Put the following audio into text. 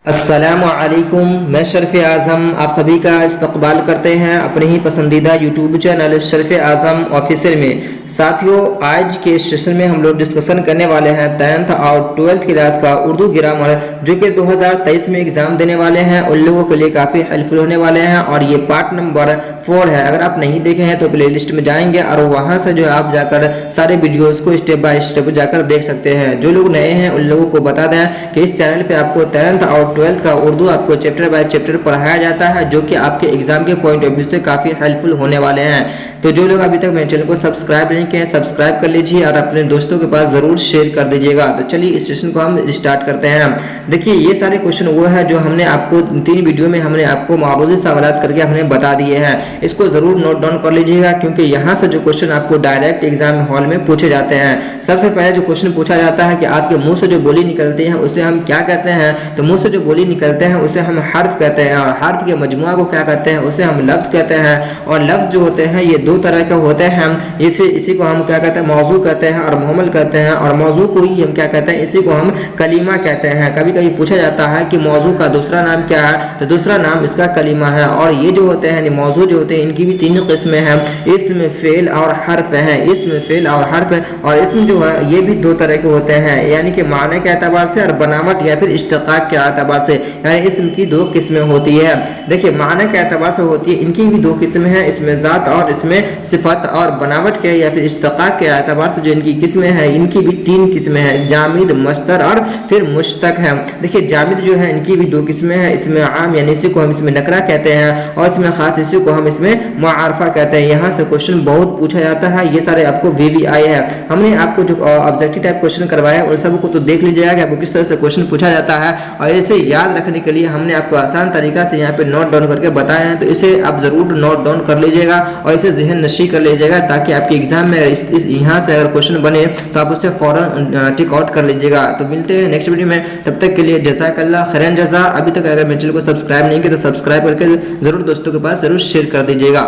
अस्सलामुअलैकुम, मैं शर्फ़ आज़म आप सभी का इस्तक़बाल करते हैं अपने ही पसंदीदा यूट्यूब चैनल शर्फ़ आज़म ऑफिशियल में। साथियों, आज के सेशन में हम लोग डिस्कशन करने वाले हैं 10th और 12th क्लास का उर्दू ग्रामर, जो कि 2023 में एग्ज़ाम देने वाले हैं उन लोगों के लिए काफ़ी हेल्पफुल होने वाले हैं। और ये पार्ट नंबर 4 है। अगर आप नहीं देखे हैं तो प्ले लिस्ट में जाएंगे और वहाँ से जो आप जाकर सारे वीडियोज़ को स्टेप बाय स्टेप जाकर देख सकते हैं। जो लोग नए हैं उन लोगों को बता दें कि इस चैनल पर आपको 10th और 12th का उर्दू आपको चैप्टर बाय चैप्टर पढ़ाया जाता है, जो कि आपके एग्जाम के पॉइंट ऑफ व्यू से काफ़ी हेल्पफुल होने वाले हैं। तो जो लोग अभी तक मेरे चैनल को सब्सक्राइब नहीं किए हैं, सब्सक्राइब कर लीजिए और अपने दोस्तों के पास ज़रूर शेयर कर दीजिएगा। तो चलिए इस सेशन को हम स्टार्ट करते हैं। देखिए, ये सारे क्वेश्चन वो है जो हमने आपको 3 वीडियो में हमने आपको मारूजी सवालात करके हमने बता दिए हैं। इसको ज़रूर नोट डाउन कर लीजिएगा, क्योंकि यहाँ से जो क्वेश्चन आपको डायरेक्ट एग्जाम हॉल में पूछे जाते हैं। सबसे पहले जो क्वेश्चन पूछा जाता है कि आपके मुँह से जो बोली निकलती है उसे हम क्या कहते हैं। तो मुँह से जो बोली निकलते हैं उसे हम हर्फ कहते हैं, और हर्फ के मजमुआ को क्या कहते हैं, उसे हम लफ्ज़ कहते हैं। और लफ्ज़ जो होते हैं ये 2 तरह के होते हैं। इसी को हम क्या कहते हैं, मौजू कहते हैं और मुहम्मल कहते हैं। और मौजू को ही हम क्या कहते हैं, इसी को हम कलीमा कहते हैं। कभी कभी पूछा जाता है कि मौजू का दूसरा नाम क्या है, तो दूसरा नाम इसका कलीमा है। और ये जो होते हैं मौजू जो होते हैं इनकी भी 3 किस्में हैं, इस्म, फेल और हर्फ है। इस्म, फेल और हर्फ। और इस्म जो है ये भी 2 तरह के होते हैं, यानी कि माने के एतबार से और बनावट या फिर इश्तिकाक के एतबार से। यानी इस्म की 2 किस्में होती है। देखिए, माने के एतबार से होती है, इनकी भी 2 किस्में हैं, इसमें ज़ात और इसमें सिफत। और बनावट के या फिर इश्तिकाक के एतबार से जो इनकी किस्में हैं इनकी भी 3 किस्में हैं, जामिद, मस्तर और फिर मुश्तक है। देखिए, जामिद जो है इनकी भी 2 किस्में हैं, इसमें आम यानी इसी को हम इसमें नकरा कहते हैं, और इसमें खास इसी को हम इसमें मुआरफा कहते हैं। यहाँ से क्वेश्चन बहुत पूछा जाता है, ये सारे आपको VVI है। हमने आपको जो ऑब्जेक्टिव टाइप क्वेश्चन करवाया है उन सबको तो देख लीजिएगा कि आपको किस तरह से क्वेश्चन पूछा जाता है। और इसे याद रखने के लिए हमने आपको आसान तरीका से यहाँ पे नोट डाउन करके बताए हैं, तो इसे आप जरूर नोट डाउन कर लीजिएगा और इसे जहन नशी कर लीजिएगा, ताकि आपके एग्जाम में यहाँ से अगर क्वेश्चन बने तो आप उसे फौरन टिक आउट कर लीजिएगा। तो मिलते हैं नेक्स्ट वीडियो में, तब तक के लिए जज़ाकल्लाह खैरन जज़ा। अभी तक अगर मेरे चैनल को सब्सक्राइब नहीं किया तो सब्सक्राइब करके जरूर दोस्तों के पास जरूर शेयर कर दीजिएगा।